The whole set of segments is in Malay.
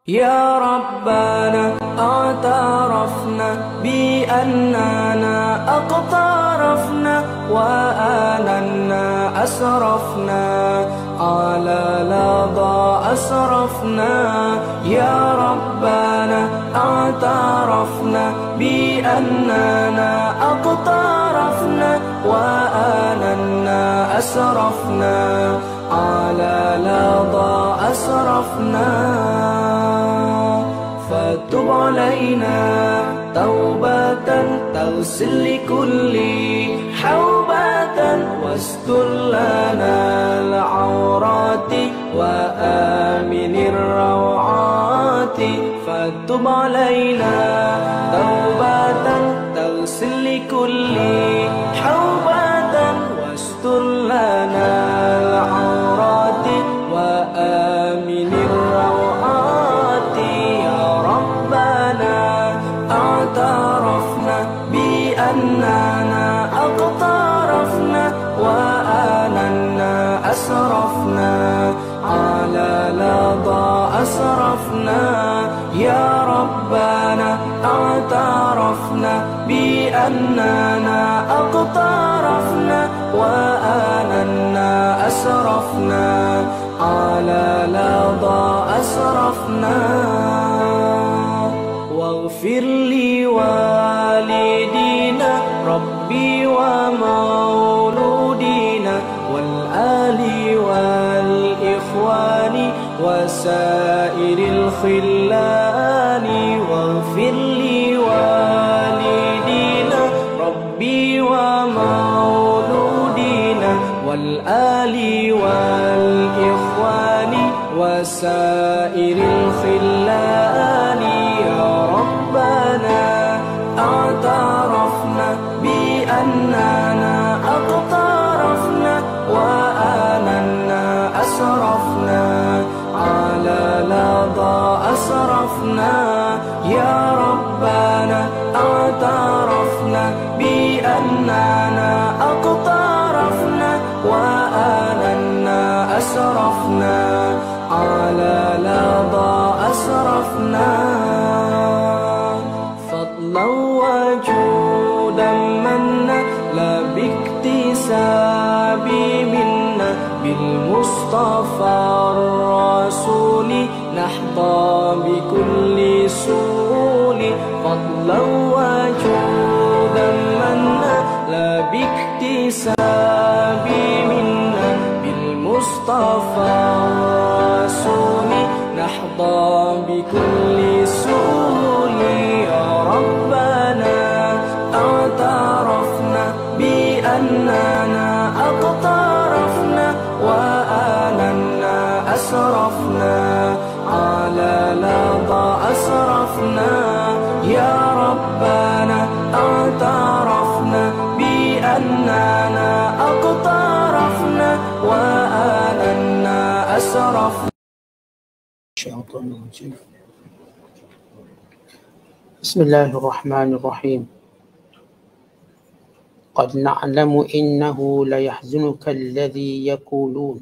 يا ربنا اعترفنا بأننا اقترفنا وآننا أسرفنا على لظى أسرفنا. يا ربنا اعترفنا بأننا اقترفنا وآننا أسرفنا على لظى أسرفنا. فتب علينا توبة تغسل لكل حوبة واستر لنا العورات وآمن الروعات. فتب علينا توبة تغسل لكل حوبة واستر لنا العورات وآمن الروعات. يا ربنا اعترفنا بأننا اقترفنا وآننا أسرفنا على لظى أسرفنا. يا ربنا اعترفنا بأننا اقترفنا وآننا أسرفنا على لظى أسرفنا. واغفر لوالدينا ربي ومولودينا والآل والإخوان وسائر الخلان. واغفر لوالدينا ربي ومولودينا والآل والإخوان وسائر الخلان. يا ربنا اعترفنا بأننا اقترفنا وآننا أسرفنا على لظى أسرفنا. يا ربنا اعترفنا بأننا اقترفنا وآننا أسرفنا على لظى أسرفنا. فضلا وجودا منا لا باكتساب منا بالمصطفى الرسول نحظى بكل سول. فضلا وجودا منا لا باكتساب منا بالمصطفى الرسول نحظى بكل سول. يا ربنا اعترفنا بأننا اقترفنا وآننا أسرفنا على لظى أسرفنا. يا ربنا اعترفنا بأننا اقترفنا وآننا أسرفنا. بسم الله الرحمن الرحيم. قد نعلم إنه ليحزنك الذي يقولون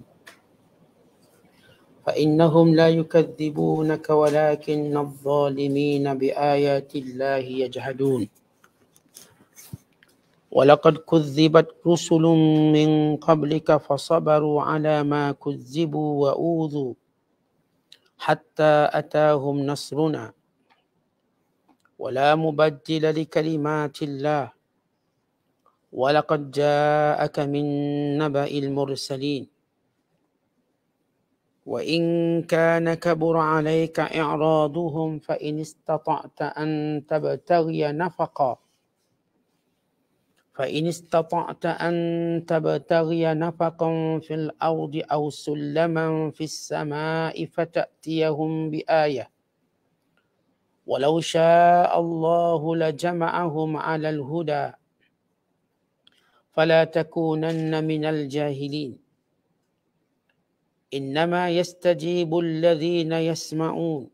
فإنهم لا يكذبونك ولكن الظالمين بآيات الله يجحدون. ولقد كذبت رسل من قبلك فصبروا على ما كذبوا وأوذوا حتى أتاهم نصرنا ولا مبدل لكلمات الله. ولقد جاءك من نبأ المرسلين وإن كان كبر عليك إعراضهم فإن استطعت أن تبتغي نفقا في الأرض أو سلما في السماء فتأتيهم بآية ولو شاء الله لجمعهم على الهدى فلا تكونن من الجاهلين. إنما يستجيب الذين يسمعون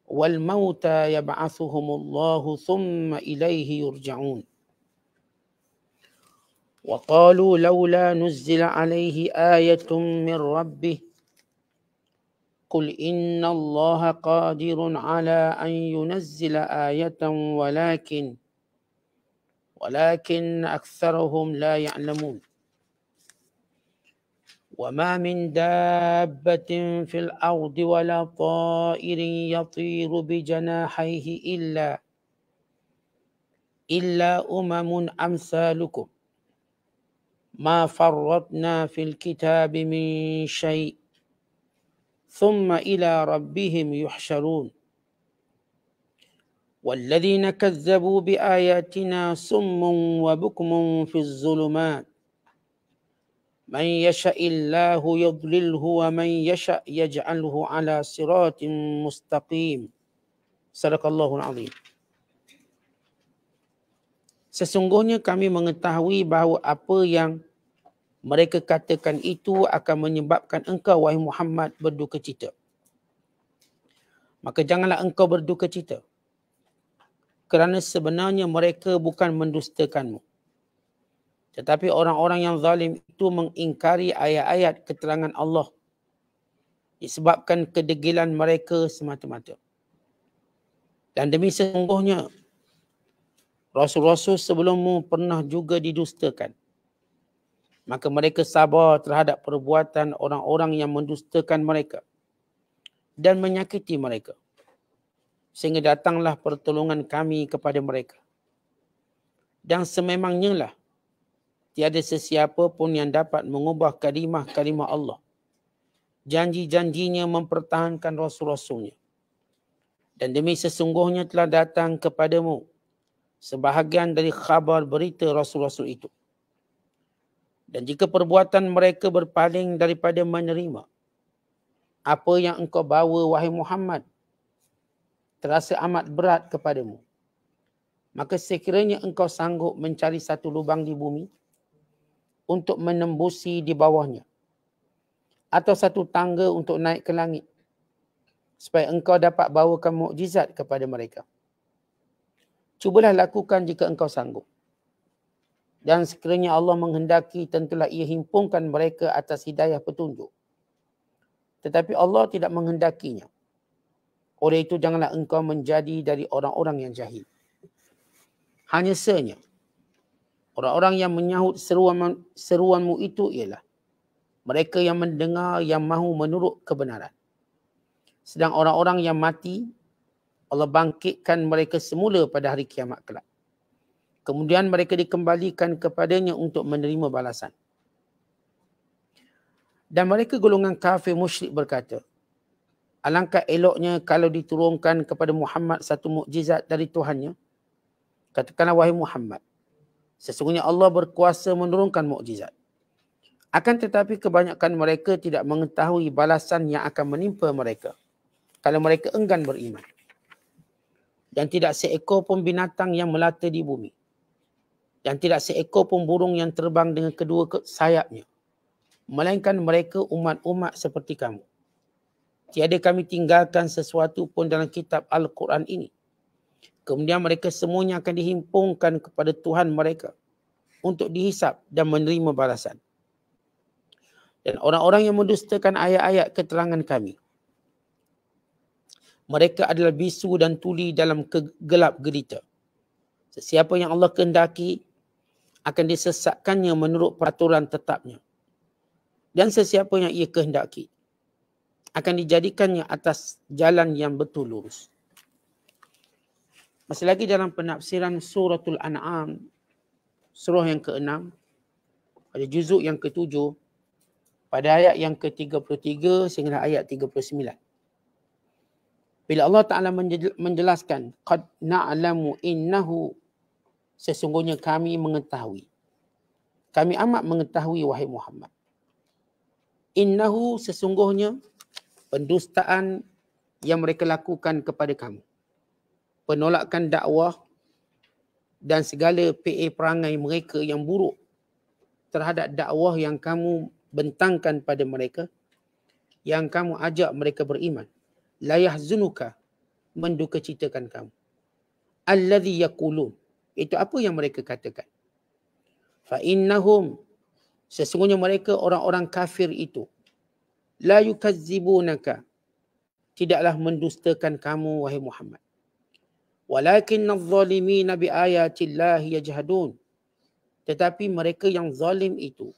والموتى يبعثهم الله ثم إليه يرجعون. وقالوا لولا نزل عليه آية من ربه قل إن الله قادر على أن ينزل آية ولكن أكثرهم لا يعلمون وما من دابة في الأرض ولا طائر يطير بجناحيه إلا أمم أمثالكم ما فرطنا في الكتاب من شيء ثم إلى ربهم يحشرون والذين كذبوا بآياتنا صم وبكم في الظلمات من يشاء الله يضلله ومن يشاء يجعله على صراط مستقيم. Sadaqallahul azim. Sesungguhnya kami mengetahui bahawa apa yang mereka katakan itu akan menyebabkan engkau, wahai Muhammad, berduka cita. Maka janganlah engkau berduka cita, kerana sebenarnya mereka bukan mendustakanmu. Tetapi orang-orang yang zalim itu mengingkari ayat-ayat keterangan Allah disebabkan kedegilan mereka semata-mata. Dan demi sesungguhnya Rasul-Rasul sebelummu pernah juga didustakan. Maka mereka sabar terhadap perbuatan orang-orang yang mendustakan mereka dan menyakiti mereka. Sehingga datanglah pertolongan kami kepada mereka. Dan sememangnya lah tiada sesiapa pun yang dapat mengubah kalimah-kalimah Allah. Janji-janjinya mempertahankan Rasul-Rasulnya. Dan demi sesungguhnya telah datang kepadamu sebahagian dari khabar berita Rasul-Rasul itu. Dan jika perbuatan mereka berpaling daripada menerima apa yang engkau bawa, wahai Muhammad, terasa amat berat kepadamu, maka sekiranya engkau sanggup mencari satu lubang di bumi untuk menembusi di bawahnya, atau satu tangga untuk naik ke langit, supaya engkau dapat bawakan mukjizat kepada mereka, cubalah lakukan jika engkau sanggup. Dan sekiranya Allah menghendaki, tentulah ia himpunkan mereka atas hidayah petunjuk. Tetapi Allah tidak menghendakinya. Oleh itu janganlah engkau menjadi dari orang-orang yang jahil. Hanya sahaja orang-orang yang menyahut seruanmu itu ialah mereka yang mendengar, yang mahu menurut kebenaran. Sedang orang-orang yang mati, Allah bangkitkan mereka semula pada hari kiamat kelak. Kemudian mereka dikembalikan kepadanya untuk menerima balasan. Dan mereka golongan kafir musyrik berkata, alangkah eloknya kalau diturunkan kepada Muhammad satu mukjizat dari Tuhannya. Katakanlah, wahai Muhammad, sesungguhnya Allah berkuasa menurunkan mukjizat. Akan tetapi kebanyakan mereka tidak mengetahui balasan yang akan menimpa mereka kalau mereka enggan beriman. Dan tidak seekor pun binatang yang melata di bumi, dan tidak seekor pun burung yang terbang dengan kedua sayapnya, melainkan mereka umat-umat seperti kamu. Tiada kami tinggalkan sesuatu pun dalam kitab Al-Quran ini. Kemudian mereka semuanya akan dihimpunkan kepada Tuhan mereka untuk dihisap dan menerima balasan. Dan orang-orang yang mendustakan ayat-ayat keterangan kami, mereka adalah bisu dan tuli dalam gelap gelita. Sesiapa yang Allah kehendaki akan disesatkannya menurut peraturan tetapnya. Dan sesiapa yang ia kehendaki akan dijadikannya atas jalan yang betul lurus. Masih lagi dalam penafsiran suratul An'am, surah yang ke-6, pada juzuk yang ke-7, pada ayat yang ke-33 sehingga ayat 39. Bila Allah Ta'ala menjelaskan, qad na'lamu innahu, sesungguhnya kami mengetahui. Kami amat mengetahui, wahai Muhammad. Innahu, sesungguhnya pendustaan yang mereka lakukan kepada kamu, penolakan dakwah dan segala perangai mereka yang buruk terhadap dakwah yang kamu bentangkan pada mereka, yang kamu ajak mereka beriman. La yahzunuka, mendukacitakan kamu. Alladhi yaqulun, itu apa yang mereka katakan. Fa innahum, sesungguhnya mereka orang-orang kafir itu, la yukazzibunaka, tidaklah mendustakan kamu wahai Muhammad. Walakinnadh zalimina bi ayatillahi yajhadun. Tetapi mereka yang zalim itu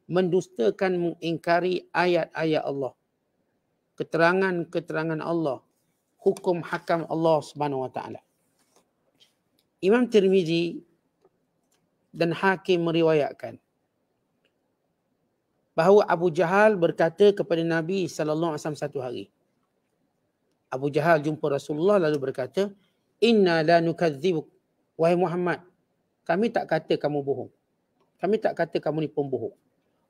mendustakan, mengingkari ayat-ayat Allah, keterangan-keterangan Allah, hukum hakam Allah Subhanahu wa taala. Imam Tirmizi dan Hakim meriwayatkan bahawa Abu Jahal berkata kepada Nabi sallallahu alaihi wasallam satu hari. Abu Jahal jumpa Rasulullah lalu berkata, "Inna la nukadzibuk." Wahai Muhammad, kami tak kata kamu bohong. Kami tak kata kamu ni pembohong.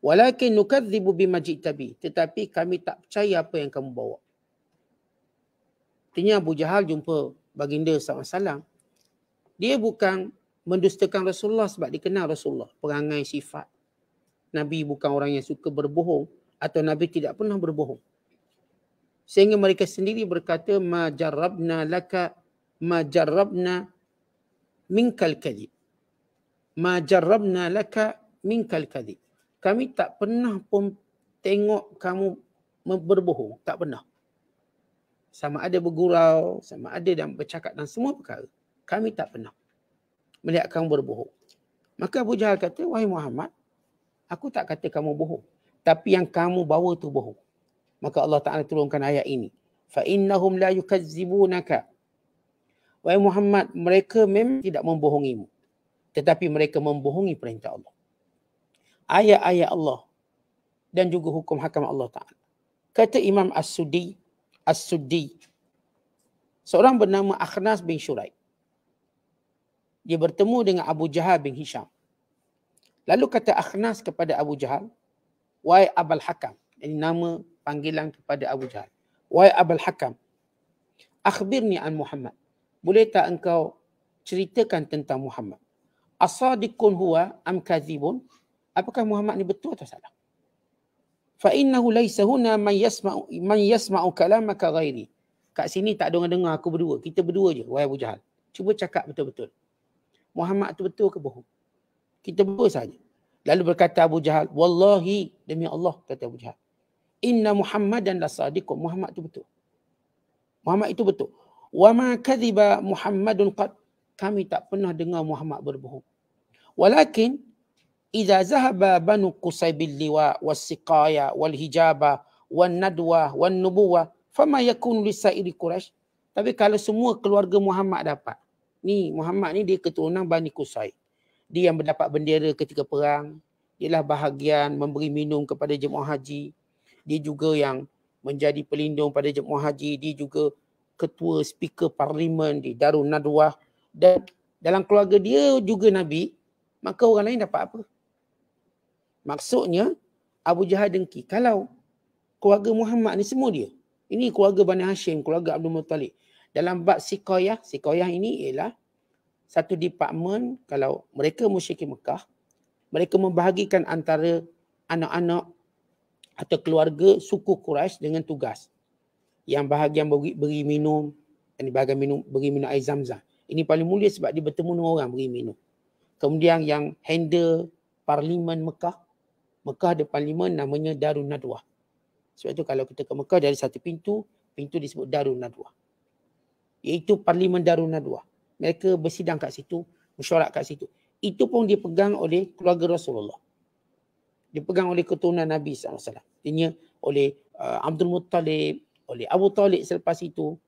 Walakin nukadzibu bima ji'ta bi. Tetapi kami tak percaya apa yang kamu bawa. Artinya Abu Jahal jumpa baginda SAW. Dia bukan mendustakan Rasulullah sebab dikenal Rasulullah. Perangai, sifat. Nabi bukan orang yang suka berbohong atau Nabi tidak pernah berbohong. Sehingga mereka sendiri berkata, ma jarrabna minkal kadhib. Ma jarrabna laka minkal kadhib. Kami tak pernah pun tengok kamu berbohong. Tak pernah. Sama ada bergurau, sama ada dan bercakap dan semua perkara. Kami tak pernah melihat kamu berbohong. Maka Abu Jahal kata, wahai Muhammad, aku tak kata kamu bohong. Tapi yang kamu bawa tu bohong. Maka Allah Ta'ala turunkan ayat ini. فَإِنَّهُمْ لَا يُكَذِّبُونَكَ. Wahai Muhammad, mereka memang tidak membohongimu. Tetapi mereka membohongi perintah Allah. Ayat-ayat Allah dan juga hukum hakam Allah Ta'ala. Kata Imam As-Suddi, seorang bernama Akhnas bin Shuraih. Dia bertemu dengan Abu Jahal bin Hisham. Lalu kata Akhnas kepada Abu Jahal, wahai Abul Hakam. Ini nama panggilan kepada Abu Jahal. Wahai Abul Hakam, akhbirni an Muhammad. Boleh tak engkau ceritakan tentang Muhammad? Asadiqun huwa am kadzibun? Apakah Muhammad ni betul atau salah? Fa innahu laysa huna man yasma'u kalamaka ghairi. Kat sini tak ada orang dengar aku berdua. Kita berdua je, wahai Abu Jahal. Cuba cakap betul-betul. Muhammad tu betul ke bohong? Kita berdua saja. Lalu berkata Abu Jahal, wallahi, demi Allah, kata Abu Jahal, inna Muhammadan la sadiqun. Muhammad itu betul. Muhammad itu betul. Wa ma kadhiba Muhammadun qad. Kami tak pernah dengar Muhammad berbohong. Walakin idza zahaba banu Qusay bil liwa was siqaya wal hijaba wan nadwa wan nubuwah fama yakunu lisairi Quraisy. Tapi kalau semua keluarga Muhammad dapat. Ni Muhammad ni dia keturunan Bani Qusay. Dia yang mendapat bendera ketika perang. Dialah bahagian memberi minum kepada jemaah haji. Dia juga yang menjadi pelindung pada jemaah haji. Dia juga ketua speaker parlimen di Darun Nadwah. Dan dalam keluarga dia juga Nabi. Maka orang lain dapat apa? Maksudnya Abu Jahal dengki. Kalau keluarga Muhammad ni semua dia. Ini keluarga Bani Hashim, keluarga Abdul Muttalib. Dalam bab Siqayah ini ialah satu departmen. Kalau mereka musyrikin Mekah, mereka membahagikan antara anak-anak atau keluarga suku Quraisy dengan tugas. Yang bahagian beri minum, yang bahagian beri minum air Zam-Zam. Ini paling mulia sebab dia bertemu dengan orang beri minum. Kemudian yang handle parlimen Mekah ada parlimen namanya Darun Nadwah. Sebab itu kalau kita ke Mekah dari satu pintu disebut Darun Nadwah. Iaitu parlimen Darun Nadwah. Mereka bersidang kat situ, mesyuarat kat situ. Itu pun dipegang oleh keluarga Rasulullah. Dipegang oleh keturunan Nabi SAW. Artinya oleh Abdul Muttalib, oleh Abu Talib selepas itu.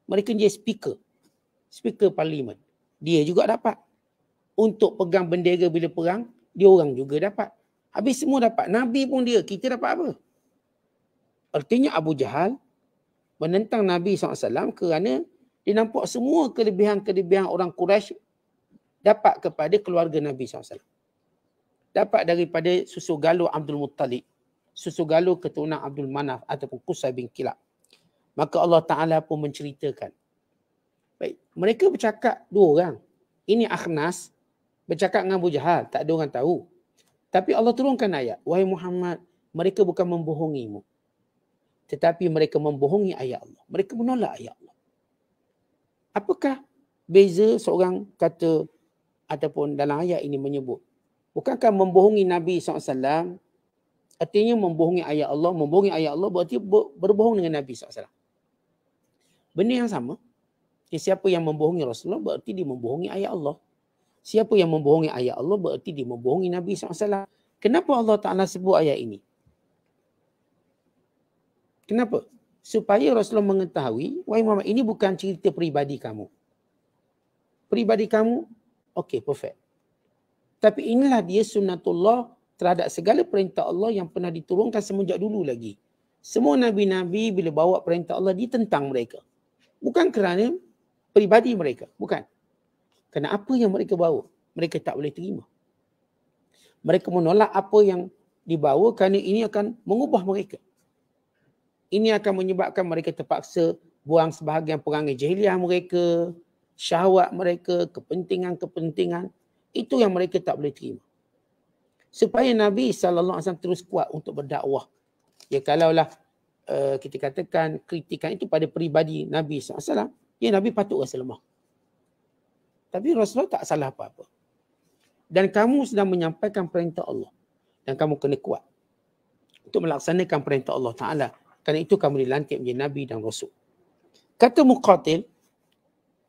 Mereka dia speaker parlimen. Dia juga dapat. Untuk pegang bendera bila perang, dia orang juga dapat. Habis semua dapat. Nabi pun dia, kita dapat apa? Artinya Abu Jahal menentang Nabi SAW kerana dia nampak semua kelebihan-kelebihan orang Quraisy dapat kepada keluarga Nabi SAW. Dapat daripada susu galuh Abdul Muttalib, susu galuh keturunan Abdul Manaf ataupun Qusay bin Kilab. Maka Allah Ta'ala pun menceritakan. Baik, mereka bercakap dua orang. Ini Akhnas bercakap dengan Abu Jahal, tak ada orang tahu. Tapi Allah turunkan ayat, wahai Muhammad, mereka bukan membohongimu. Tetapi mereka membohongi ayat Allah. Mereka menolak ayat Allah. Apakah beza seorang kata ataupun dalam ayat ini menyebut? Bukankah membohongi Nabi SAW artinya membohongi ayat Allah? Membohongi ayat Allah berarti berbohong dengan Nabi SAW. Benda yang sama. Siapa yang membohongi Rasulullah berarti dia membohongi ayat Allah. Siapa yang membohongi ayat Allah berarti dia membohongi Nabi SAW. Kenapa Allah Ta'ala sebut ayat ini? Kenapa? Supaya Rasulullah mengetahui, wahai Muhammad, ini bukan cerita peribadi kamu. Peribadi kamu, okey, perfect. Tapi inilah dia sunnatullah terhadap segala perintah Allah yang pernah diturunkan semenjak dulu lagi. Semua Nabi-Nabi bila bawa perintah Allah ditentang mereka. Bukan kerana peribadi mereka. Bukan. Kerana apa yang mereka bawa, mereka tak boleh terima. Mereka menolak apa yang dibawa kerana ini akan mengubah mereka. Ini akan menyebabkan mereka terpaksa buang sebahagian perangai jahiliah mereka, syahwat mereka, kepentingan-kepentingan. Itu yang mereka tak boleh terima. Supaya Nabi SAW terus kuat untuk berdakwah. Ya kalaulah kita katakan kritikan itu pada peribadi Nabi SAW, ya Nabi patut rasa lemah. Tapi Rasulullah tak salah apa-apa. Dan kamu sedang menyampaikan perintah Allah. Dan kamu kena kuat untuk melaksanakan perintah Allah Ta'ala. Kerana itu kamu dilantik menjadi Nabi dan Rasul. Kata Muqatil,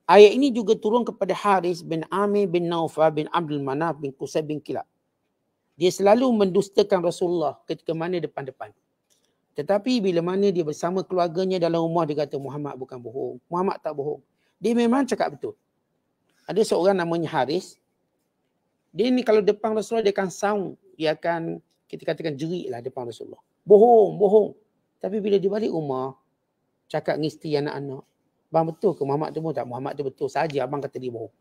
ayat ini juga turun kepada Haris bin Amir bin Naufal bin Abdul Manaf bin Qusay bin Kilab. Dia selalu mendustakan Rasulullah ketika mana depan-depan. Tetapi bila mana dia bersama keluarganya dalam rumah, dia kata Muhammad bukan bohong. Muhammad tak bohong. Dia memang cakap betul. Ada seorang namanya Haris. Dia ni kalau depan Rasulullah dia akan sound. Dia akan, kita katakan jerit lah depan Rasulullah. Bohong, bohong. Tapi bila dia balik rumah, cakap dengan isteri anak-anak, bang betul ke Muhammad tu bohong? Tak, Muhammad tu betul saja. Abang kata dia bohong.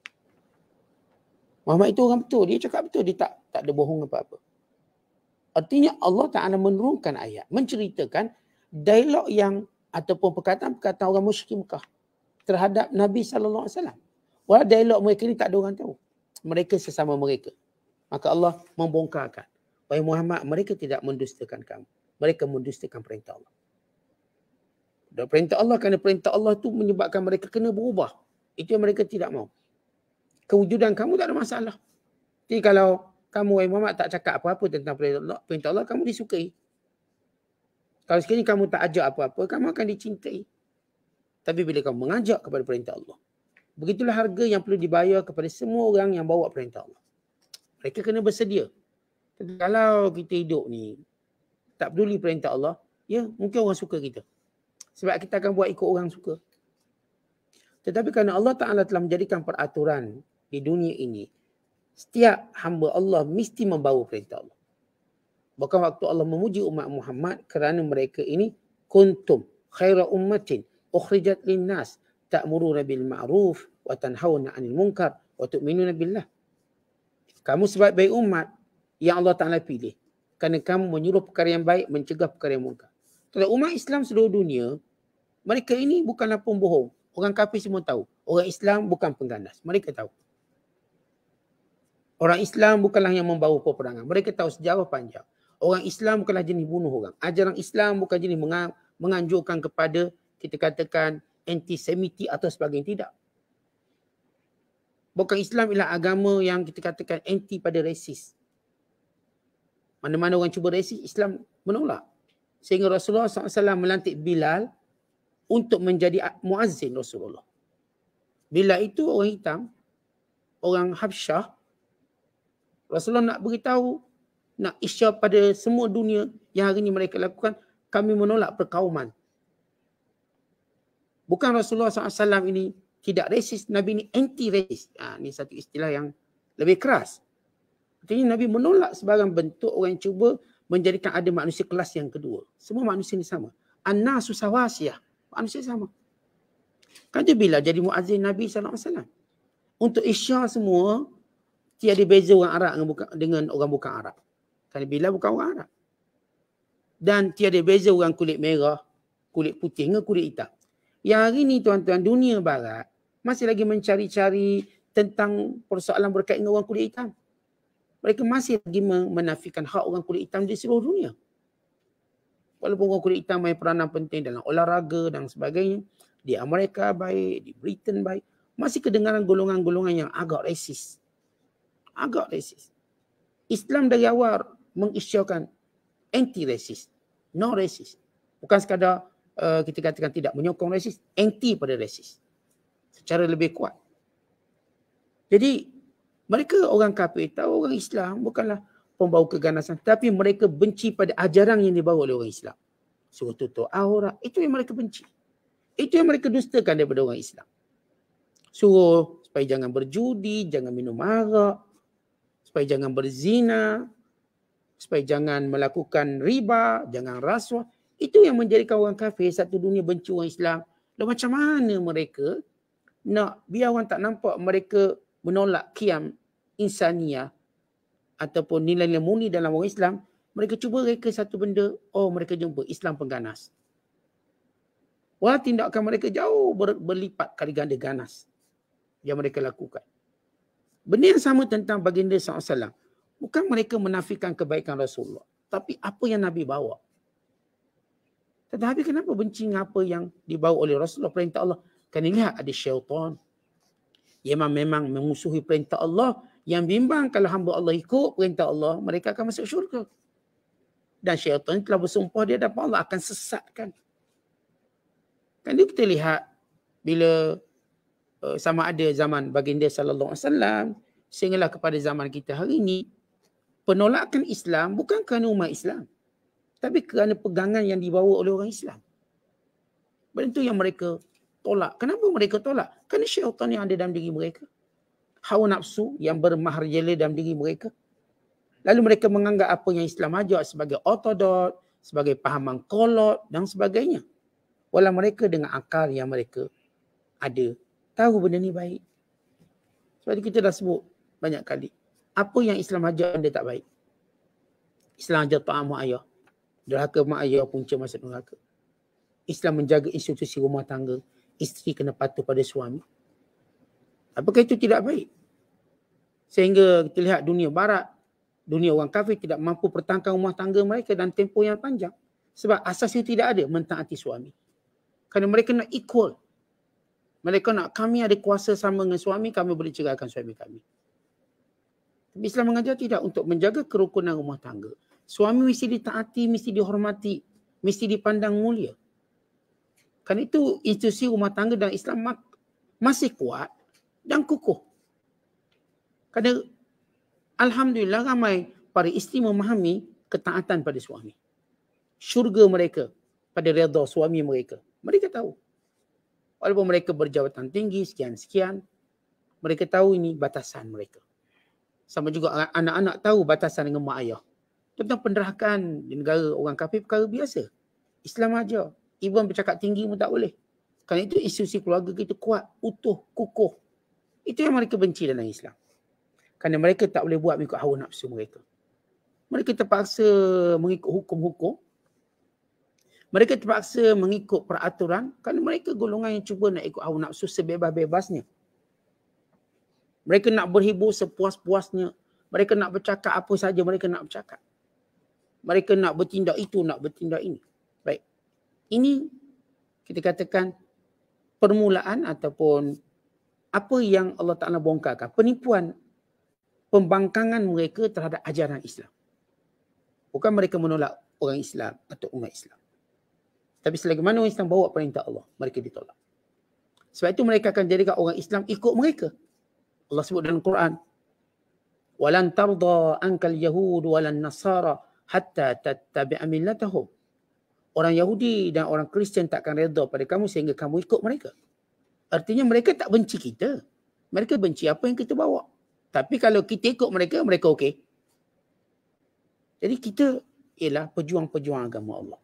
Muhammad itu orang betul. Dia cakap betul. Dia tak ada bohong apa-apa. Artinya Allah Ta'ala menurunkan ayat. Menceritakan dialog yang ataupun perkataan-perkataan orang musyrik Mekah terhadap Nabi SAW. Walau dialog mereka ni tak ada orang tahu. Mereka sesama mereka. Maka Allah membongkarkan. Wahai Muhammad, mereka tidak mendustakan kamu. Mereka mendustakan perintah Allah. Dan perintah Allah, kerana perintah Allah tu menyebabkan mereka kena berubah. Itu yang mereka tidak mahu. Kewujudan kamu tak ada masalah. Jadi kalau kamu, wahai Muhammad, tak cakap apa-apa tentang perintah Allah, kamu disukai. Kalau sekali kamu tak ajak apa-apa, kamu akan dicintai. Tapi bila kamu mengajak kepada perintah Allah, begitulah harga yang perlu dibayar kepada semua orang yang bawa perintah Allah. Mereka kena bersedia. Tapi kalau kita hidup ni, tak peduli perintah Allah, ya mungkin orang suka kita. Sebab kita akan buat ikut orang suka. Tetapi kerana Allah Ta'ala telah menjadikan peraturan di dunia ini, setiap hamba Allah mesti membawa perintah Allah. Bahkan waktu Allah memuji umat Muhammad kerana mereka ini kuntum khaira ummatin ukhrijat linnas ta'muruna bil ma'ruf wa tanhauna 'anil munkar wa tu'minuna billah. Kamu sebaik-baik umat yang Allah Ta'ala pilih. Kerana kamu menyuruh perkara yang baik, mencegah perkara yang munkar. Kalau umat Islam seluruh dunia, mereka ini bukanlah pembohong. Orang kafir semua tahu. Orang Islam bukan pengganas. Mereka tahu. Orang Islam bukanlah yang membawa peperangan. Mereka tahu sejarah panjang. Orang Islam bukanlah jenis bunuh orang. Ajaran Islam bukan jenis menganjurkan kepada, kita katakan, antisemiti atau sebagainya. Tidak. Bukan Islam ialah agama yang kita katakan anti pada resis. Mana-mana orang cuba resis, Islam menolak. Sehingga Rasulullah SAW melantik Bilal untuk menjadi muazzin Rasulullah. Bilal itu orang hitam, orang Habsyah. Rasulullah nak beritahu, nak isyar pada semua dunia yang hari ini mereka lakukan, kami menolak perkauman. Bukan Rasulullah SAW ini tidak resis, Nabi ini anti-resis. Ini satu istilah yang lebih keras. Artinya Nabi menolak sebarang bentuk orang yang cuba menjadikan ada manusia kelas yang kedua. Semua manusia ni sama. An-nasu sawasiyah. Manusia sama. Kata bila jadi muazzin Nabi SAW. Untuk isyar semua, tiada beza orang Arab dengan orang bukan Arab. Kerana bila bukan orang Arab. Dan tiada beza orang kulit merah, kulit putih dengan kulit hitam. Yang hari ni tuan-tuan, dunia barat masih lagi mencari-cari tentang persoalan berkaitan dengan orang kulit hitam. Mereka masih lagi menafikan hak orang kulit hitam di seluruh dunia. Walaupun orang kulit hitam main peranan penting dalam olahraga dan sebagainya. Di Amerika baik, di Britain baik. Masih kedengaran golongan-golongan yang agak resis. Agak resis. Islam dari awal mengisyarkan anti-resis. No resis. Bukan sekadar kita katakan tidak menyokong resis, anti pada resis secara lebih kuat. Jadi mereka orang kafir tahu orang Islam bukanlah pembawa keganasan, tapi mereka benci pada ajaran yang dibawa oleh orang Islam. Suruh tutup aurat, itu yang mereka benci. Itu yang mereka dustakan daripada orang Islam. Suruh supaya jangan berjudi, jangan minum arak, supaya jangan berzina, supaya jangan melakukan riba, jangan rasuah. Itu yang menjadikan orang kafir satu dunia benci orang Islam. Dan macam mana mereka nak biar orang tak nampak mereka menolak qiyam insaniah ataupun nilai-nilai murni dalam orang Islam, mereka cuba reka satu benda, mereka jumpa Islam pengganas. Wah, tindakan mereka jauh berlipat kali ganda ganas yang mereka lakukan. Benda yang sama tentang baginda SAW. Bukan mereka menafikan kebaikan Rasulullah, tapi apa yang Nabi bawa. Tetapi kenapa benci dengan apa yang dibawa oleh Rasulullah, perintah Allah? Kerana lihat ada syaitan yang memang memusuhi perintah Allah, yang bimbang kalau hamba Allah ikut perintah Allah, mereka akan masuk syurga. Dan syaitan telah bersumpah dia dapat Allah akan sesatkan. Kan kita lihat bila sama ada zaman baginda sallallahu alaihi wasallam sehinggalah kepada zaman kita hari ini, penolakan Islam bukan kerana umat Islam, tapi kerana pegangan yang dibawa oleh orang Islam. Benda itu yang mereka tolak. Kenapa mereka tolak? Kerana syaitan yang ada dalam diri mereka. Hawa nafsu yang bermaharjala dalam diri mereka. Lalu mereka menganggap apa yang Islam ajar sebagai ortodok, sebagai pahaman kolot dan sebagainya. Walau mereka dengan akal yang mereka ada, tahu benda ni baik. Sebab itu kita dah sebut banyak kali. Apa yang Islam ajar benda tak baik. Islam ajar taat mak ayah. Derhaka mak ayah punca masuk neraka. Islam menjaga institusi rumah tangga. Isteri kena patuh pada suami. Apakah itu tidak baik? Sehingga kita lihat dunia barat, dunia orang kafir tidak mampu pertahankan rumah tangga mereka dan tempoh yang panjang. Sebab asas itu tidak ada, mentaati suami. Kerana mereka nak equal. Mereka nak kami ada kuasa sama dengan suami, kami boleh ceraikan suami kami. Tapi Islam mengajar tidak, untuk menjaga kerukunan rumah tangga. Suami mesti ditaati, mesti dihormati, mesti dipandang mulia. Kerana itu institusi rumah tangga dalam Islam masih kuat dan kukuh. Kerana alhamdulillah ramai para isteri memahami ketaatan pada suami. Syurga mereka pada redha suami mereka. Mereka tahu. Walaupun mereka berjabatan tinggi sekian-sekian, mereka tahu ini batasan mereka. Sama juga anak-anak tahu batasan dengan mak ayah. Tentang penderhakaan di negara orang kafir perkara biasa. Islam ajar. Even bercakap tinggi pun tak boleh. Kerana itu institusi keluarga kita kuat, utuh, kukuh. Itu yang mereka benci dalam Islam. Kerana mereka tak boleh buat mengikut hawa nafsu mereka. Mereka terpaksa mengikut hukum-hukum. Mereka terpaksa mengikut peraturan kerana mereka golongan yang cuba nak ikut hawa nafsu sebebas-bebasnya. Mereka nak berhibur sepuas-puasnya. Mereka nak bercakap apa saja mereka nak bercakap. Mereka nak bertindak itu, nak bertindak ini. Baik. Ini kita katakan permulaan ataupun apa yang Allah Ta'ala bongkarkan. Penipuan, pembangkangan mereka terhadap ajaran Islam. Bukan mereka menolak orang Islam atau umat Islam. Tapi selagi mana orang Islam bawa perintah Allah, mereka ditolak. Sebab itu mereka akan jadikan orang Islam ikut mereka. Allah sebut dalam Quran, "Walan tarda ankal yahud walan nasara hatta tattabi'a millatahum." Orang Yahudi dan orang Kristian takkan redha pada kamu sehingga kamu ikut mereka. Artinya mereka tak benci kita. Mereka benci apa yang kita bawa. Tapi kalau kita ikut mereka, mereka okey. Jadi kita ialah pejuang-pejuang agama Allah.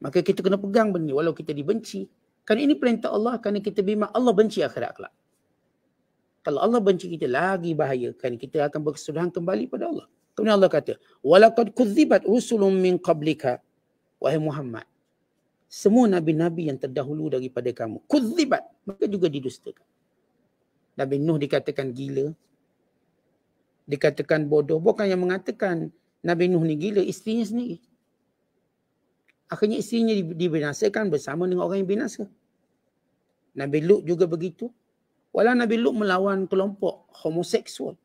Maka kita kena pegang benda walau kita dibenci. Kerana ini perintah Allah, kerana kita bimbang Allah benci akhirat kelak. Kalau Allah benci kita lagi bahaya, kerana kita akan berkesudahan kembali pada Allah. Kemudian Allah kata, "Walaqad kudzibat rusulun min qablika." Wahai Muhammad, semua nabi-nabi yang terdahulu daripada kamu, kudzibat, mereka juga didustakan. Nabi Nuh dikatakan gila, dikatakan bodoh. Bukan yang mengatakan Nabi Nuh ni gila, isterinya sendiri. Akhirnya isterinya dibinasakan bersama dengan orang yang binasa. Nabi Lut juga begitu. Walau Nabi Lut melawan kelompok homoseksual,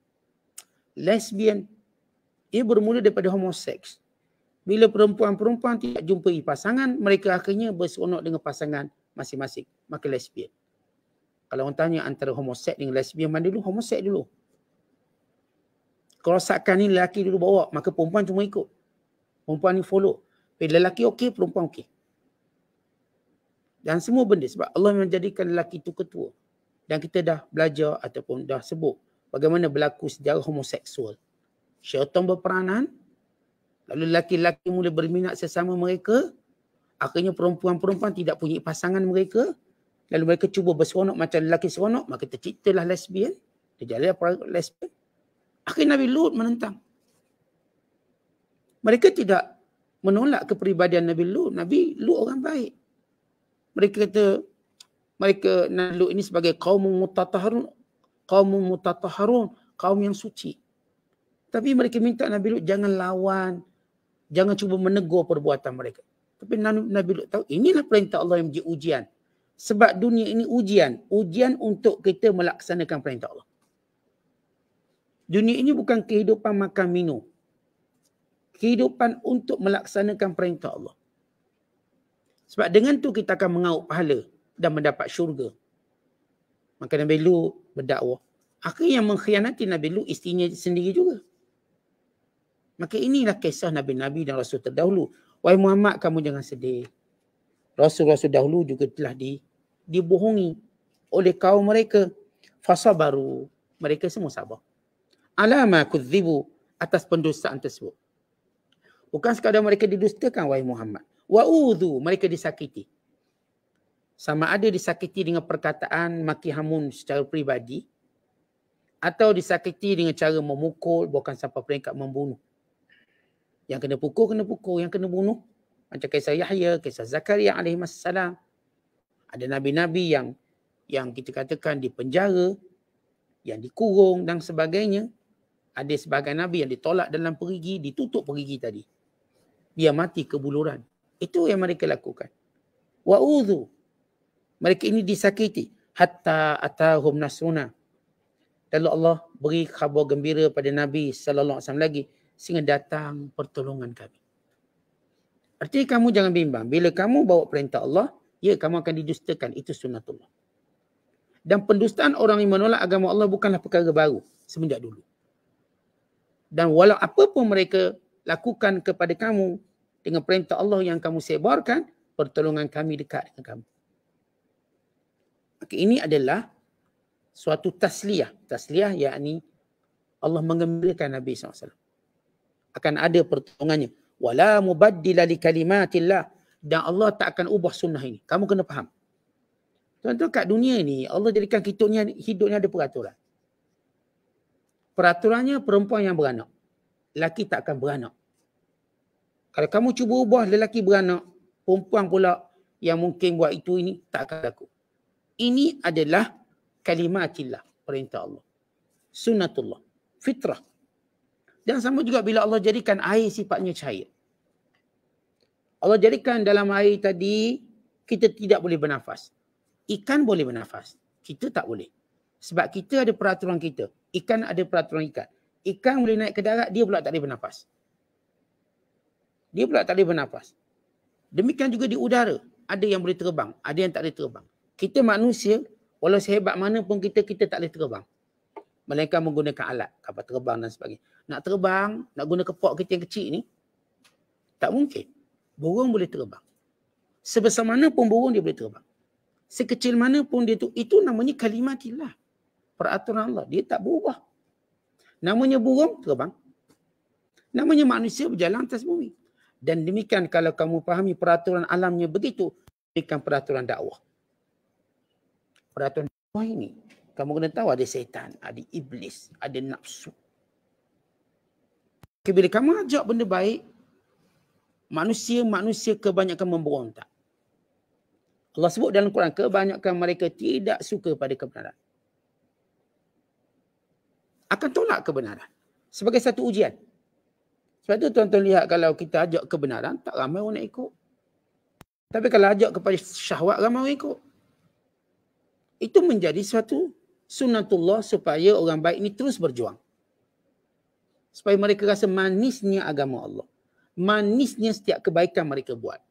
lesbian. Ia bermula daripada homoseks. Bila perempuan-perempuan tidak jumpai pasangan, mereka akhirnya berseronok dengan pasangan masing-masing. Maka lesbian. Kalau orang tanya antara homoseks dengan lesbian mana dulu, homoseks dulu. Kerosakan ni lelaki dulu bawa, maka perempuan cuma ikut. Perempuan ni follow. Bila lelaki okey, perempuan okey. Dan semua benda sebab Allah menjadikan lelaki itu ketua. Dan kita dah belajar ataupun dah sebut bagaimana berlaku sejarah homoseksual. Syaitan berperanan, lalu lelaki-lelaki mula berminat sesama mereka, akhirnya perempuan-perempuan tidak punya pasangan mereka, lalu mereka cuba berseronok macam lelaki seronok, maka terciptalah lesbian, terjadilah lesbian. Akhirnya Nabi Lut menentang. Mereka tidak menolak kepribadian Nabi Lut. Nabi Lut orang baik. Mereka kata, Nabi Lut ini sebagai kaum mutatahharun, kaum yang suci. Tapi mereka minta Nabi Lut jangan lawan, jangan cuba menegur perbuatan mereka. Tapi Nabi Lut tahu inilah perintah Allah yang menjadi ujian. Sebab dunia ini ujian untuk kita melaksanakan perintah Allah. Dunia ini bukan kehidupan makan minum. Kehidupan untuk melaksanakan perintah Allah. Sebab dengan tu kita akan mengauk pahala dan mendapat syurga. Maka Nabi Lut berdakwah. Akhirnya yang mengkhianati Nabi Lut isterinya sendiri juga. Maka inilah kisah Nabi-Nabi dan Rasul terdahulu. Wahai Muhammad, kamu jangan sedih. Rasul-Rasul dahulu juga telah dibohongi oleh kaum mereka. Fasabaru. Mereka semua sabar. Alama kudzibu, atas pendustaan tersebut. Bukan sekadar mereka didustakan, wahai Muhammad. Wa'udhu, mereka disakiti. Sama ada disakiti dengan perkataan maki hamun secara peribadi, atau disakiti dengan cara memukul, bukan sampai peringkat membunuh. Yang kena pukul, yang kena bunuh. Macam kisah Yahya, kisah Zakaria alaihissalam. Ada nabi-nabi yang kita katakan di penjara, yang dikurung dan sebagainya. Ada sebagian nabi yang ditolak dalam perigi, ditutup perigi tadi. Dia mati kebuluran. Itu yang mereka lakukan. Wa'udhu. Mereka ini disakiti. Hatta atahum nasruna. Lalu Allah beri khabar gembira pada Nabi SAW lagi. Sehingga datang pertolongan kami. Artinya kamu jangan bimbang. Bila kamu bawa perintah Allah, ya kamu akan didustakan. Itu sunnatullah. Dan pendustaan orang yang menolak agama Allah bukanlah perkara baru. Semenjak dulu. Dan walau apa pun mereka lakukan kepada kamu dengan perintah Allah yang kamu sebarkan, pertolongan kami dekat dengan kamu. Maka ini adalah suatu tasliyah. Tasliyah yakni Allah menggembirakan Nabi SAW. Akan ada pertolongannya. Wala mubaddila li kalimatillah. Dan Allah tak akan ubah sunnah ini. Kamu kena faham. Tuan-tuan, kat dunia ni Allah jadikan hidupnya ada peraturan. Peraturannya perempuan yang beranak. Lelaki tak akan beranak. Kalau kamu cuba ubah lelaki beranak, perempuan pula yang mungkin buat itu ini tak akan laku. Ini adalah kalimatillah, perintah Allah. Sunnatullah, fitrah. Dan sama juga bila Allah jadikan air sifatnya cahaya. Allah jadikan dalam air tadi kita tidak boleh bernafas. Ikan boleh bernafas. Kita tak boleh. Sebab kita ada peraturan kita. Ikan ada peraturan ikan. Ikan boleh naik ke darat, dia pula tak boleh bernafas. Dia pula tak boleh bernafas. Demikian juga di udara. Ada yang boleh terbang, ada yang tak boleh terbang. Kita manusia, walau sehebat mana pun kita tak boleh terbang. Melainkan menggunakan alat, kapal terbang dan sebagainya. Nak terbang, nak guna kepok kita yang kecil ni, tak mungkin. Burung boleh terbang. Sebesar mana pun burung dia boleh terbang. Sekecil mana pun dia tu, itu namanya kalimatillah. Peraturan Allah, dia tak berubah. Namanya burung, terbang. Namanya manusia berjalan atas bumi. Dan demikian kalau kamu fahami peraturan alamnya begitu, demikian peraturan dakwah. Peraturan dakwah ini, kamu kena tahu ada setan, ada iblis, ada nafsu. Bila kamu ajak benda baik, manusia kebanyakan memberontak. Allah sebut dalam Quran, kebanyakan mereka tidak suka pada kebenaran. Akan tolak kebenaran sebagai satu ujian. Sebab itu tuan-tuan lihat kalau kita ajak kebenaran, tak ramai orang nak ikut. Tapi kalau ajak kepada syahwat, ramai orang ikut. Itu menjadi suatu sunnatullah supaya orang baik ini terus berjuang. Supaya mereka rasa manisnya agama Allah. manisnya setiap kebaikan mereka buat.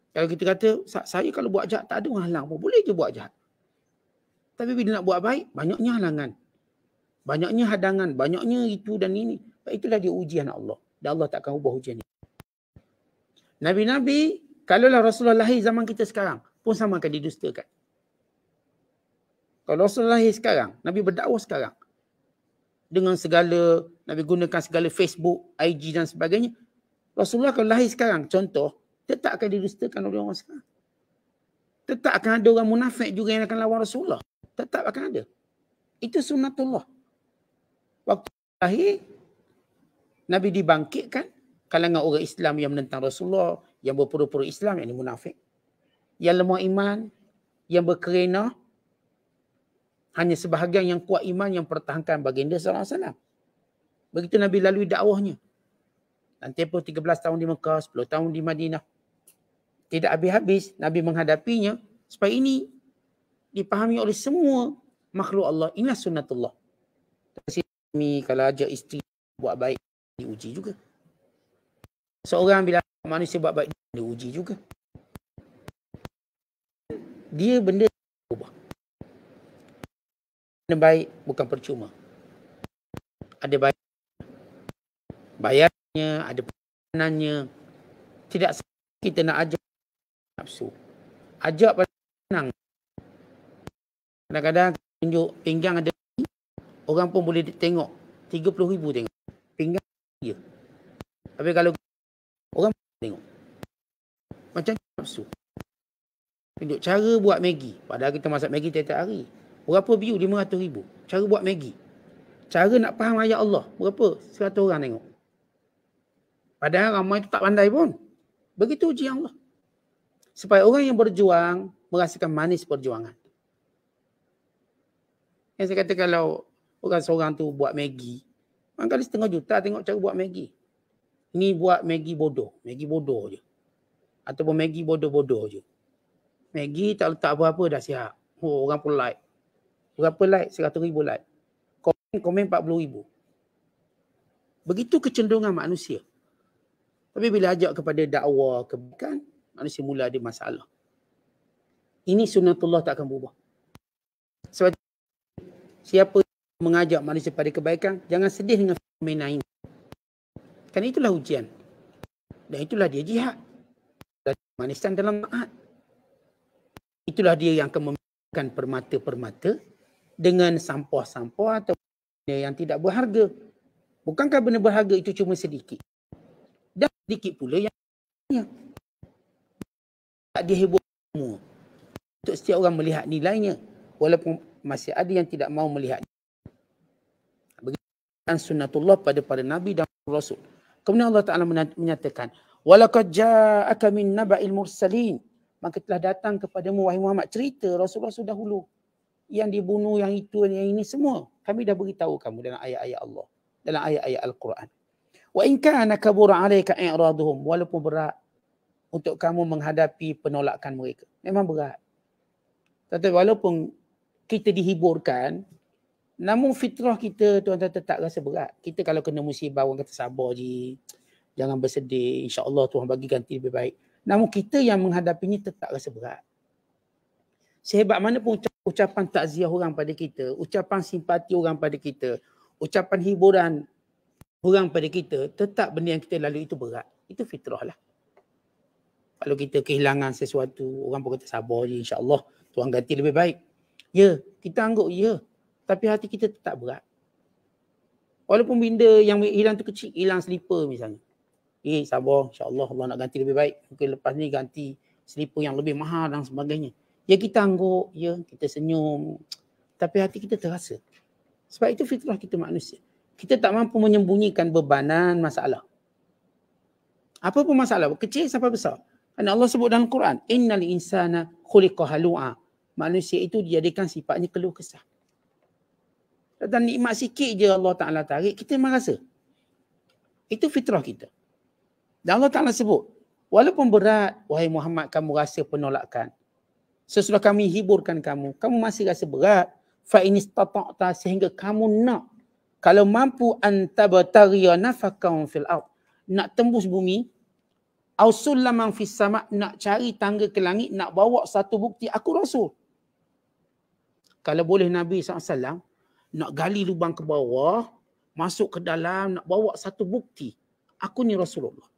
Kalau kita kata, saya kalau buat jahat tak ada orang halang, boleh je buat jahat. Tapi bila nak buat baik, banyaknya halangan. Banyaknya hadangan, banyaknya itu dan ini. Itulah dia ujian Allah. Dan Allah takkan ubah ujian ini. Nabi-Nabi, kalaulah Rasulullah lahir zaman kita sekarang, pun sama akan didustakan. Kalau Rasulullah lahir sekarang, Nabi berdakwah sekarang, dengan segala, Nabi gunakan segala Facebook, IG dan sebagainya, Rasulullah kalau lahir sekarang, contoh, tetap akan didustakan oleh orang sekarang. Tetap akan ada orang munafik juga yang akan lawan Rasulullah. Tetap akan ada. Itu sunnatullah. Waktu lahir, Nabi dibangkitkan, kalangan orang Islam yang menentang Rasulullah, yang berpura-pura Islam, yang ini munafik. Yang lemah iman, yang berkerena, hanya sebahagian yang kuat iman yang pertahankan baginda SAW. Begitu Nabi lalui dakwahnya. Dan tempoh 13 tahun di Mekah, 10 tahun di Madinah. Tidak habis-habis Nabi menghadapinya supaya ini dipahami oleh semua makhluk Allah. Inilah sunnatullah. Kami kalau ajak isteri buat baik, diuji juga. Seorang bila manusia buat baik, diuji juga. Dia benda berubah. Benda baik bukan percuma. Ada baik. Bayarnya, ada peranannya. Tidak kita nak ajak nafsu. Ajak pada senang. Kadang-kadang tunjuk pinggang ada, orang pun boleh tengok. 30,000 tengok. Pinggang dia. Tapi kalau orang tengok. Macam nafsu. Tunjuk cara buat Maggi. Padahal kita masak Maggi tiap-tiap hari. Berapa view? 500,000. Cara buat Maggi. Cara nak faham ayat Allah. Berapa? 100 orang tengok. Padahal ramai tu tak pandai pun. Begitu ujian Allah. Supaya orang yang berjuang merasakan manis perjuangan. Yang saya kata kalau orang seorang tu buat Maggi, barangkali 1/2 juta tengok cara buat Maggi. Ni buat Maggi bodoh. Maggi bodoh je. Ataupun Maggi bodoh-bodoh je. Maggi tak letak apa-apa dah siap. Oh, orang pun like. Berapa like? 100,000 like. Komen 40,000. Begitu kecenderungan manusia. Tapi bila ajak kepada dakwah kebaikan, manusia mula ada masalah. Ini sunnatullah tak akan berubah. Sebab siapa yang mengajak manusia pada kebaikan, jangan sedih dengan fenomena ini. Kan itulah ujian. Dan itulah dia jihad. Dan manisan dalam taat. Itulah dia yang akan memberikan permata-permata dengan sampah-sampah atau benda yang tidak berharga. Bukankah benda berharga itu cuma sedikit? Dan sedikit pula yang tak dihibur semua. Untuk setiap orang melihat nilainya. Walaupun masih ada yang tidak mau melihat. Begitu sunnatullah pada para Nabi dan Rasul. Kemudian Allah Ta'ala menyatakan, وَلَقَدْ جَاءَكَ مِنْ نَبَإِ الْمُرْسَلِينَ. Maka telah datang kepadamu wahai Muhammad cerita Rasul-Rasul dahulu. Yang dibunuh, yang itu, yang ini semua. Kami dah beritahu kamu dalam ayat-ayat Allah. Dalam ayat-ayat Al-Quran. وَإِنْ كَانَ كَبُرَ عَلَيْكَ إِعْرَاضُهُمْ. Walaupun berat untuk kamu menghadapi penolakan mereka. Memang berat. Tetapi walaupun kita dihiburkan, namun fitrah kita tuan-tuan tak rasa berat. Kita kalau kena musibah, orang kata sabar je. Jangan bersedih. InsyaAllah Tuhan bagi ganti lebih baik. Namun kita yang menghadapinya tetap rasa berat. Sehebat mana pun ucapan takziah orang pada kita, ucapan simpati orang pada kita, ucapan hiburan orang pada kita, tetap benda yang kita lalui itu berat. Itu fitrah lah. Kalau kita kehilangan sesuatu, orang pun kata sabar je, insyaAllah Tuhan ganti lebih baik. Ya, kita anggap ya. Tapi hati kita tetap berat. Walaupun benda yang hilang tu kecil, hilang slipper misalnya. Sabar, insyaAllah Allah nak ganti lebih baik. Mungkin lepas ni ganti slipper yang lebih mahal dan sebagainya. Ya kita anggap, ya kita senyum. Tapi hati kita terasa. Sebab itu fitrah kita manusia. Kita tak mampu menyembunyikan bebanan masalah. Apa pun masalah, kecil sampai besar. Kerana Allah sebut dalam Quran, innal insana khuliqa halu'a. Manusia itu dijadikan sifatnya keluh kesah. Dan nikmat sikit je Allah Ta'ala tarik, kita memang rasa. Itu fitrah kita. Dan Allah Ta'ala sebut, walaupun berat, wahai Muhammad, kamu rasa penolakan. Sesudah kami hiburkan kamu, kamu masih rasa berat. Fa in istata'ta, sehingga kamu nak, kalau mampu antabtaghiya nafakan fil ard, nak tembus bumi, au sullaman fis sama', nak cari tangga ke langit, nak bawa satu bukti aku rasul. Kalau boleh Nabi SAW nak gali lubang ke bawah, masuk ke dalam, nak bawa satu bukti aku ni Rasulullah.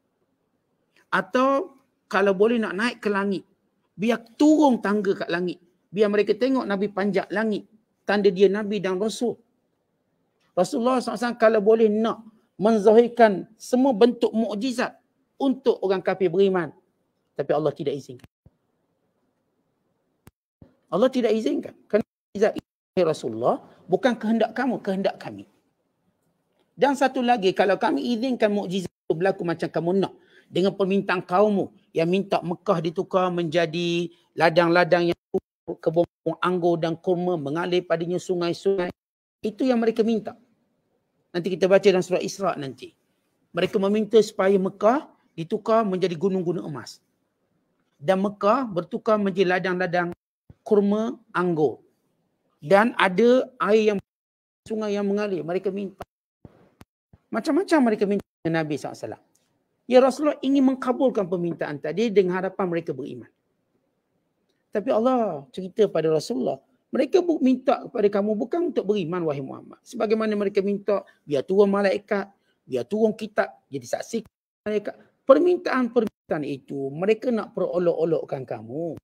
Atau kalau boleh nak naik ke langit, biar turun tangga kat langit, biar mereka tengok Nabi panjat langit, tanda dia Nabi dan Rasul. Rasulullah SAW kalau boleh nak menzahirkan semua bentuk mukjizat untuk orang kafir beriman, tapi Allah tidak izinkan. Allah tidak izinkan. Kerana mukjizat Rasulullah bukan kehendak kamu, kehendak kami. Dan satu lagi, kalau kami izinkan mukjizat itu berlaku macam kamu nak, dengan permintaan kaummu yang minta Mekah ditukar menjadi ladang-ladang yang kebun anggur dan kurma, mengalir padanya sungai-sungai, itu yang mereka minta. Nanti kita baca dalam surah Isra nanti. Mereka meminta supaya Mekah ditukar menjadi gunung-gunung emas. Dan Mekah bertukar menjadi ladang-ladang kurma, anggur. Dan ada air yang sungai yang mengalir. Mereka minta. Macam-macam mereka minta dengan Nabi SAW. Ya Rasulullah ingin mengkabulkan permintaan tadi dengan harapan mereka beriman. Tapi Allah cerita pada Rasulullah, mereka minta kepada kamu bukan untuk beriman wahai Muhammad. Sebagaimana mereka minta biar turun malaikat, biar turun kitab jadi saksi malaikat. Permintaan-permintaan itu mereka nak perolok-olokkan kamu.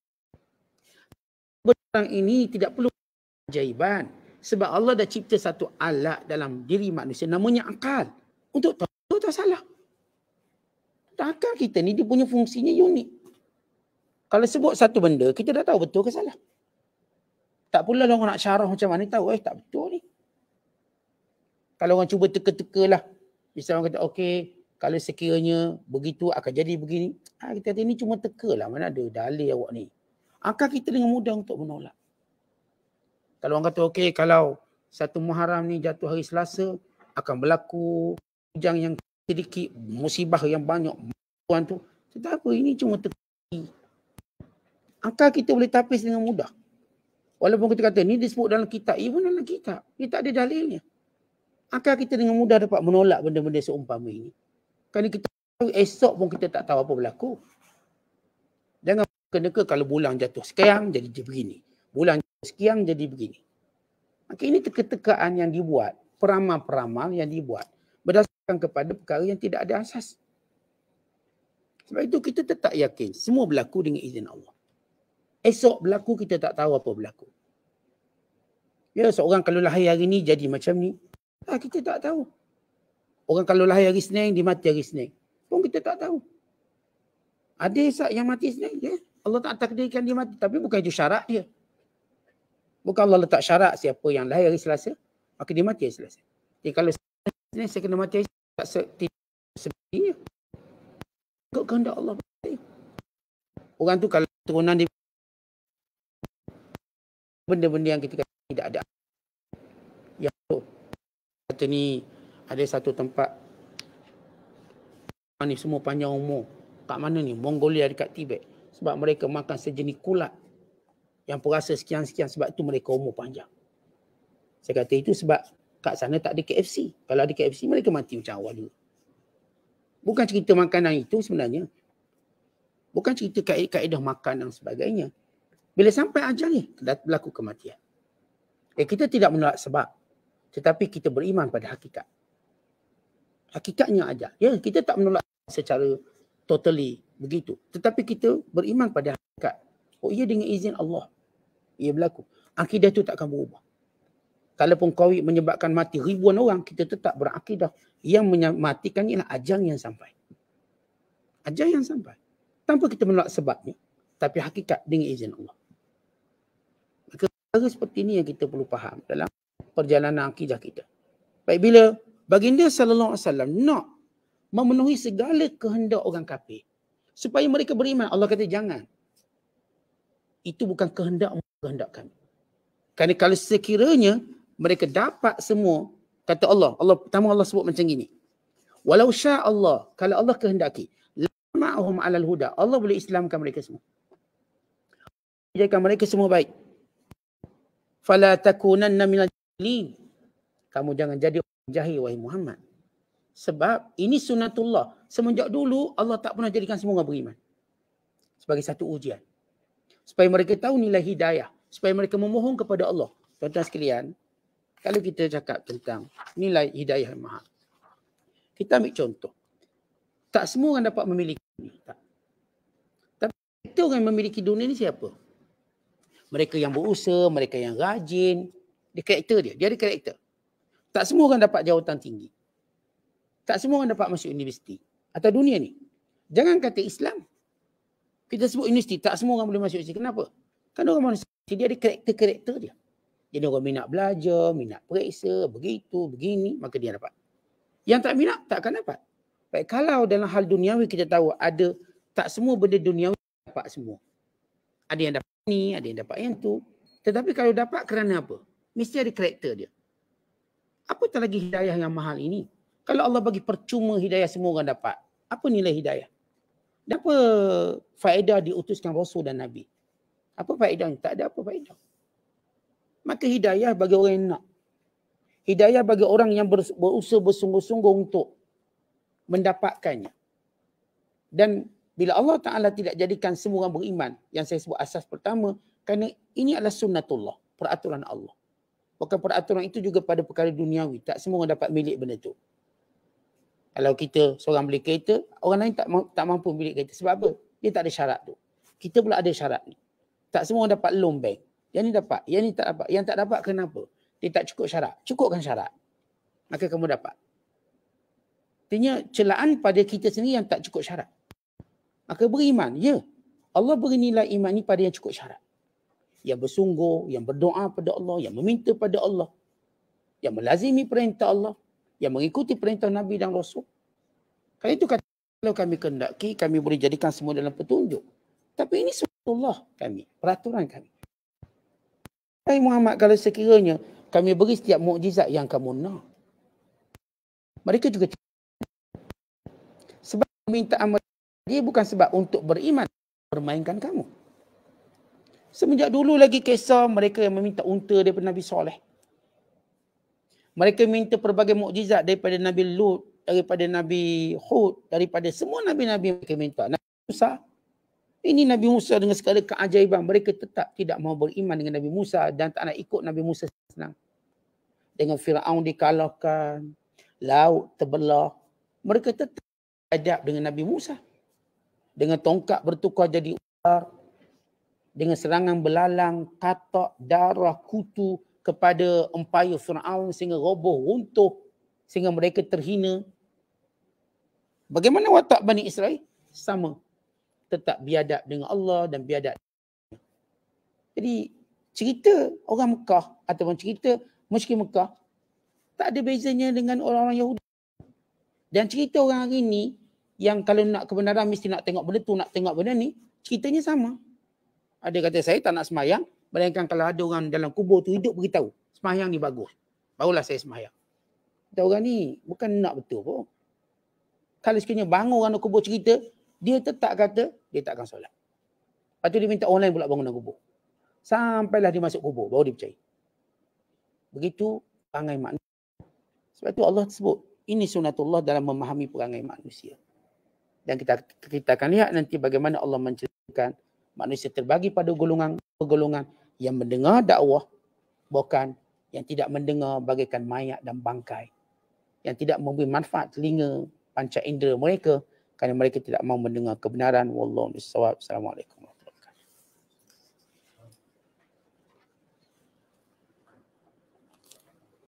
Barang ini tidak perlu keajaiban. Sebab Allah dah cipta satu alat dalam diri manusia namanya akal. Untuk tahu betul tak salah. Akal kita ni dia punya fungsinya unik. Kalau sebut satu benda, kita dah tahu betul ke salah. Tak pula orang nak syarah macam mana tahu, tak betul ni. Kalau orang cuba teka-teka lah. Misalnya orang kata, okey, kalau sekiranya begitu akan jadi begini. Kita kata, ini cuma teka lah, mana ada dalil awak ni. Akal kita dengan mudah untuk menolak. Kalau orang kata, okey, kalau satu Muharram ni jatuh hari Selasa, akan berlaku hujan yang sedikit, musibah yang banyak. Tu. Tetapi ini cuma teka. Akal kita boleh tapis dengan mudah. Walaupun kita kata ni disebut dalam kitab. Ia pun dalam kitab. Dia tak ada dalilnya. Akal kita dengan mudah dapat menolak benda-benda seumpama ini. Kerana kita tahu esok pun kita tak tahu apa berlaku. Jangan kena-kena kalau bulan jatuh sekian jadi begini. Bulan jatuh sekian jadi begini. Maka ini teka-tekaan yang dibuat. Peramal-peramal yang dibuat. Berdasarkan kepada perkara yang tidak ada asas. Sebab itu kita tetap yakin. Semua berlaku dengan izin Allah. Esok berlaku, kita tak tahu apa berlaku. Ya, seorang kalau lahir hari ni jadi macam ni, kita tak tahu. Orang kalau lahir hari Senin, dia mati hari Senin. Pun kita tak tahu. Ada yang mati Senin, ya. Allah tak takdirkan dia mati. Tapi bukan itu syarat dia. Bukan Allah letak syarat siapa yang lahir hari Selasa, maka dia mati hari Selasa. Jadi kalau Senin, saya kena mati hari Selasa, tidak sebenarnya. Kau kehendak Allah. Orang tu kalau turunan dia benda-benda yang kita kata tidak ada. Yang tu kata ni ada satu tempat ni semua panjang umur. Kat mana ni? Mongolia dekat Tibet. Sebab mereka makan sejenis kulat yang perasa sekian-sekian, sebab tu mereka umur panjang. Saya kata itu sebab kat sana tak ada KFC. Kalau ada KFC mereka mati macam awal dulu. Bukan cerita makanan itu sebenarnya. Bukan cerita kaedah makan dan sebagainya. Bila sampai ajal ni, berlaku kematian. Kita tidak menolak sebab. Tetapi kita beriman pada hakikat. Hakikatnya ajal. Ya, kita tak menolak secara totally begitu. Tetapi kita beriman pada hakikat. Oh ia dengan izin Allah. Ia berlaku. Akidah itu tak akan berubah. Kalaupun COVID menyebabkan mati ribuan orang, kita tetap berakidah. Yang mematikan ialah ajal yang sampai. Ajal yang sampai. Tanpa kita menolak sebabnya. Tapi hakikat dengan izin Allah. Perkara seperti ini yang kita perlu faham dalam perjalanan akidah kita. Baik, bila baginda sallallahu alaihi wasallam nak memenuhi segala kehendak orang kafir supaya mereka beriman, Allah kata jangan. Itu bukan kehendak kami. Kerana kalau sekiranya mereka dapat semua, kata Allah pertama Allah sebut macam gini. Walau sya Allah, kalau Allah kehendaki, lama'ahum 'alal huda. Allah boleh Islamkan mereka semua. Jadikan mereka semua baik. Fala takunanna minal jahilin. Kamu jangan jadi orang jahil wahai Muhammad. Sebab ini sunnatullah. Semenjak dulu Allah tak pernah jadikan semua orang beriman. Sebagai satu ujian. Supaya mereka tahu nilai hidayah. Supaya mereka memohon kepada Allah. Tuan-tuan sekalian, kalau kita cakap tentang nilai hidayah yang mahal. Kita ambil contoh. Tak semua orang dapat memiliki dunia. Tak. Tapi itu orang yang memiliki dunia ni siapa? Mereka yang berusaha, mereka yang rajin. Dia karakter dia. Dia ada karakter. Tak semua orang dapat jawatan tinggi. Tak semua orang dapat masuk universiti. Atau dunia ni. Jangan kata Islam. Kita sebut universiti, tak semua orang boleh masuk universiti. Kenapa? Kerana orang manusia, dia ada karakter-karakter dia. Jadi orang minat belajar, minat periksa, begitu, begini, maka dia dapat. Yang tak minat, tak akan dapat. Baik, kalau dalam hal duniawi kita tahu ada, tak semua benda duniawi dapat semua. Ada yang dapat ni, ada yang dapat yang tu. Tetapi kalau dapat kerana apa? Mesti ada karakter dia. Apatah lagi hidayah yang mahal ini? Kalau Allah bagi percuma hidayah semua orang dapat, apa nilai hidayah? Dan apa faedah diutuskan Rasul dan Nabi? Apa faedahnya? Tak ada apa faedah. Maka hidayah bagi orang yang nak. Hidayah bagi orang yang berusaha bersungguh-sungguh untuk mendapatkannya. Dan bila Allah Ta'ala tidak jadikan semua orang beriman, yang saya sebut asas pertama, kerana ini adalah sunnatullah, peraturan Allah. Bukan peraturan itu juga pada perkara duniawi. Tak semua orang dapat milik benda itu. Kalau kita seorang beli kereta, orang lain tak mampu beli kereta. Sebab apa? Dia tak ada syarat tu. Kita pula ada syarat ni. Tak semua orang dapat loan bank. Yang ni dapat, yang ni tak dapat. Yang tak dapat kenapa? Dia tak cukup syarat. Cukupkan syarat. Maka kamu dapat. Artinya celaan pada kita sendiri yang tak cukup syarat. Maka beriman. Ya. Allah beri nilai iman ni pada yang cukup syarat. Yang bersungguh, yang berdoa pada Allah, yang meminta pada Allah. Yang melazimi perintah Allah. Yang mengikuti perintah Nabi dan Rasul. Kalau itu kata, kalau kami kendaki, kami boleh jadikan semua dalam petunjuk. Tapi ini sunnatullah kami, peraturan kami. Hai Muhammad, kalau sekiranya kami beri setiap mukjizat yang kamu nak, mereka juga sebab permintaan dia bukan sebab untuk beriman, permainkan kamu. Semenjak dulu lagi kisah mereka yang meminta unta daripada Nabi Soleh. Mereka minta pelbagai mukjizat daripada Nabi Lut, daripada Nabi Hud, daripada semua Nabi-Nabi mereka minta. Nabi Musa, ini Nabi Musa dengan segala keajaiban, mereka tetap tidak mahu beriman dengan Nabi Musa dan tak nak ikut Nabi Musa senang. Dengan Firaun dikalahkan, laut terbelah, mereka tetap adab dengan Nabi Musa. Dengan tongkat bertukar jadi ular, dengan serangan belalang, katak, darah, kutu kepada empayar Firaun sehingga roboh, runtuh, sehingga mereka terhina. Bagaimana watak Bani Israel? Sama. Tetap biadab dengan Allah dan biadab. Jadi cerita orang Mekah ataupun cerita musyrik Mekah tak ada bezanya dengan orang-orang Yahudi. Dan cerita orang hari ni yang kalau nak kebenaran mesti nak tengok benda tu, nak tengok benda ni, ceritanya sama. Ada kata saya tak nak semayang, melainkan kalau ada orang dalam kubur tu hidup beritahu, semayang ni bagus. Barulah saya semayang. Kata orang ni bukan nak betul pun. Kalau sekiranya bangun orang kubur cerita, dia tetap kata dia tak akan solat. Lepas tu dia minta orang lain pula bangun dalam kubur. Sampailah dia masuk kubur, baru dia percaya. Begitu perangai manusia. Sebab tu Allah sebut, ini sunnatullah dalam memahami perangai manusia. Dan kita akan lihat nanti bagaimana Allah menceritakan manusia terbagi pada golongan yang mendengar dakwah, bukan yang tidak mendengar bagaikan mayat dan bangkai. Yang tidak memberi manfaat telinga, panca indera mereka kerana mereka tidak mahu mendengar kebenaran. Wallahu a'lam bishawab. Assalamualaikum.